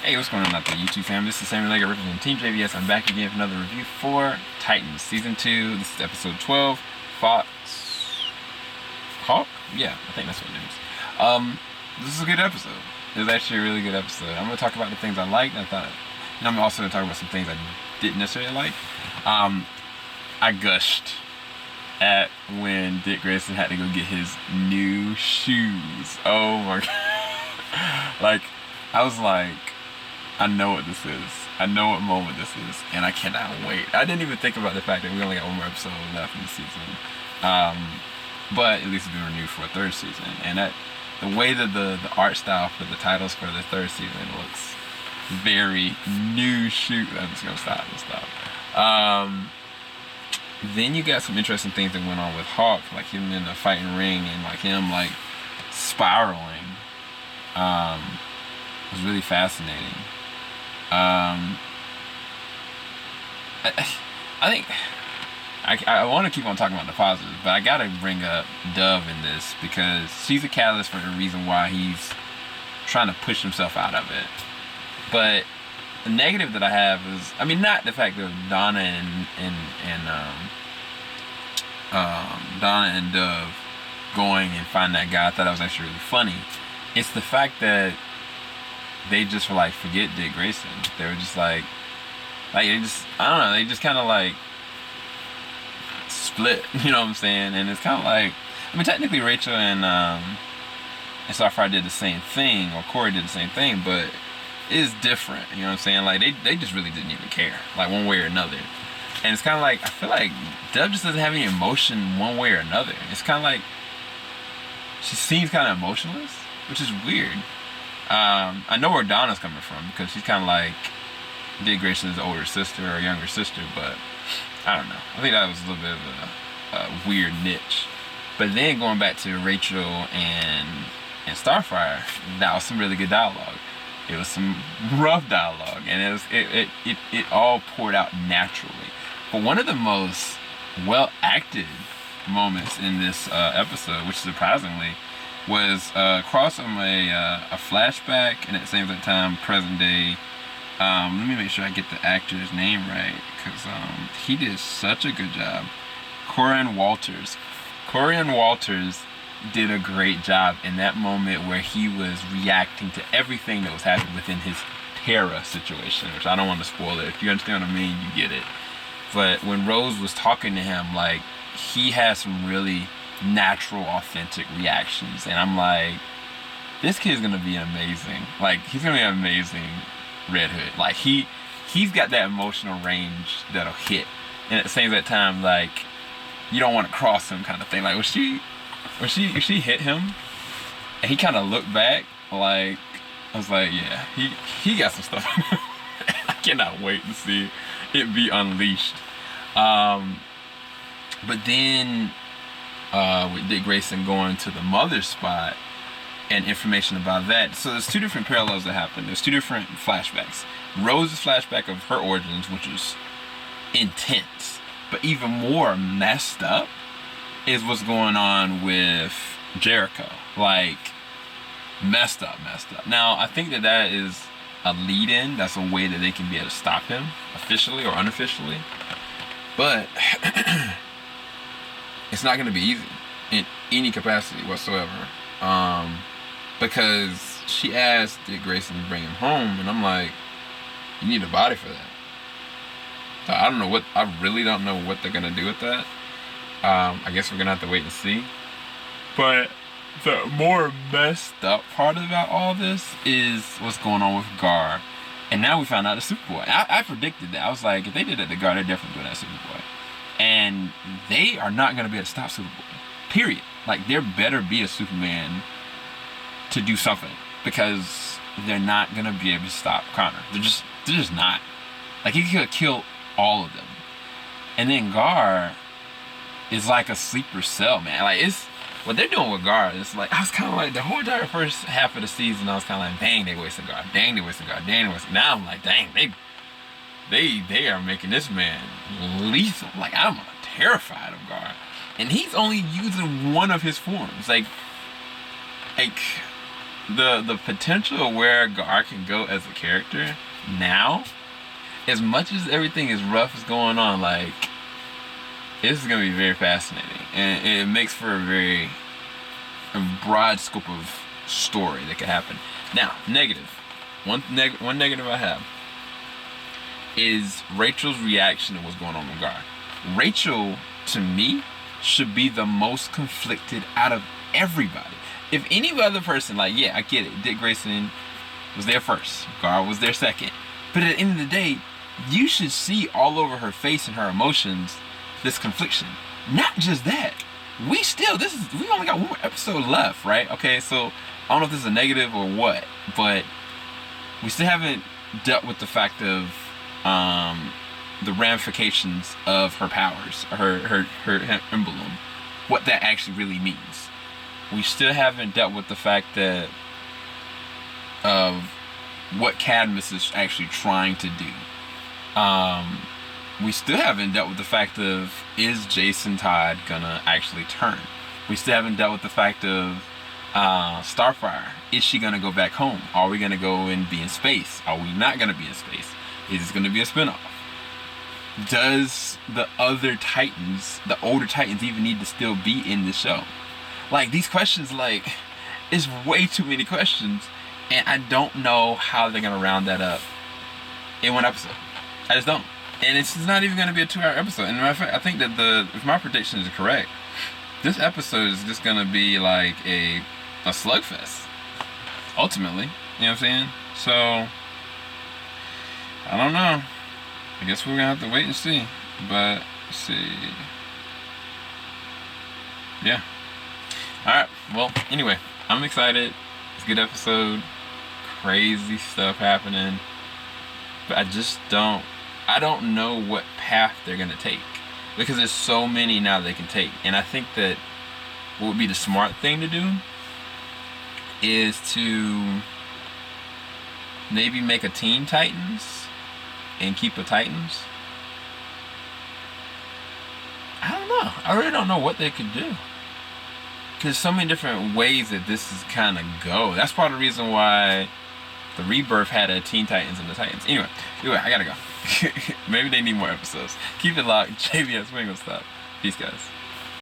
Hey, what's going on out there, YouTube fam? This is Samuel Lego representing Team JVS. I'm back again for another review for Titans Season 2. This is episode 12. Faux? Yeah, I think that's what it is. This is a good episode. It's actually a really good episode. I'm going to talk about the things I liked. And I'm also going to talk about some things I didn't necessarily like. I gushed at when Dick Grayson had to go get his new shoes. Oh my god. Like, I was like, I know what this is. I know what moment this is, and I cannot wait. I didn't even think about the fact that we only got one more episode left in the season. But at least it's been renewed for a third season, and that the way that the art style for the titles for the third season looks very new shoot. I'm just gonna stop and stop. Then you got some interesting things that went on with Hawk, like him in the fighting ring and like him like spiraling. It was really fascinating. I think I want to keep on talking about the positives, but I gotta bring up Dove in this because she's a catalyst for the reason why he's trying to push himself out of it. But the negative that I have is, I mean, not the fact that Donna and Dove going and finding that guy. I thought that was actually really funny. It's the fact that they just were like, forget Dick Grayson. They were just like they just, I don't know, they just kind of like split, you know what I'm saying? And it's kind of like, I mean, technically Rachel and Starfire did the same thing, or Corey did the same thing, but it is different, you know what I'm saying? Like, they just really didn't even care, like, one way or another. And it's kind of like, I feel like Dove just doesn't have any emotion one way or another. It's kind of like, she seems kind of emotionless, which is weird. I know where Donna's coming from, because she's kind of like Dick Grayson's older sister or younger sister, but I don't know. I think that was a little bit of a weird niche. But then going back to Rachel and Starfire, that was some really good dialogue. It was some rough dialogue, and it all poured out naturally. But one of the most well acted moments in this episode, which surprisingly was cross from a flashback and at the same time present day. Let me make sure I get the actor's name right, because he did such a good job. Corian Walters did a great job in that moment where he was reacting to everything that was happening within his Terra situation, which I don't want to spoil it. If you understand what I mean, you get it. But when Rose was talking to him, like, he had some really natural, authentic reactions, and I'm like, this kid's gonna be amazing. Like, he's gonna be an amazing Red Hood. Like, he's got that emotional range that'll hit, and at the same time, like, you don't want to cross him, kind of thing. Like, when she hit him and he kind of looked back, like, I was like, yeah, he got some stuff. I cannot wait to see it be unleashed. But then with Dick Grayson going to the mother spot and information about that. So there's two different parallels that happen. There's two different flashbacks. Rose's flashback of her origins, which was intense, but even more messed up, is what's going on with Jericho. Like, messed up. Now, I think that is a lead-in. That's a way that they can be able to stop him, officially or unofficially. But it's not going to be easy in any capacity whatsoever. Because she asked Dick Grayson to bring him home, and I'm like, you need a body for that. So I really don't know what they're going to do with that. I guess we're going to have to wait and see. But the more messed up part about all this is what's going on with Gar. And now we found out the Superboy. I predicted that. I was like, if they did that to Gar, they're definitely doing that to Superboy. And they are not going to be able to stop Superboy. Period. Like, there better be a Superman to do something, because they're not going to be able to stop Connor. They're just not. Like, he could kill all of them. And then Gar is like a sleeper cell, man. Like, it's what they're doing with Gar. It's like, I was kind of like, the whole entire first half of the season, I was kind of like, dang, they wasted Gar. Dang, they wasted Gar. Dang, they wasted. Now I'm like, dang, they are making this man lethal. Like, I'm terrified of Gar, and he's only using one of his forms. Like the potential of where Gar can go as a character now, as much as everything is rough is going on, like, this is gonna be very fascinating, and it makes for a broad scope of story that could happen. Now, negative. One negative I have is Rachel's reaction to what's going on with Gar. Rachel, to me, should be the most conflicted out of everybody. If any other person, like, yeah, I get it, Dick Grayson was there first, Gar was there second, but at the end of the day, you should see all over her face and her emotions this confliction. Not just that, we only got one more episode left, right? Okay, so I don't know if this is a negative or what, but we still haven't dealt with the fact of the ramifications of her powers, her emblem, what that actually really means. We still haven't dealt with the fact that of what Cadmus is actually trying to do. We still haven't dealt with the fact of, is Jason Todd gonna actually turn? We still haven't dealt with the fact of Starfire. Is she gonna go back home? Are we gonna go and be in space? Are we not gonna be in space? Is this gonna be a spinoff? Does the other Titans, the older Titans, even need to still be in the show? Like, these questions, like, it's way too many questions, and I don't know how they're gonna round that up in one episode. I just don't. And it's not even gonna be a 2-hour episode. And matter of fact, I think that if my prediction is correct, this episode is just gonna be like a slugfest, ultimately. You know what I'm saying? So, I don't know. I guess we're gonna have to wait and see. But, let's see. Yeah. Alright, well, anyway, I'm excited. It's a good episode. Crazy stuff happening. But I don't know what path they're gonna take. Because there's so many now they can take. And I think that what would be the smart thing to do is to maybe make a Teen Titans and keep a Titans. I don't know. I really don't know what they could do. Because so many different ways that this is kind of go. That's part of the reason why the Rebirth had a Teen Titans and the Titans. Anyway, I gotta go. Maybe they need more episodes. Keep it locked. JBS, we ain't gonna stop. Peace, guys.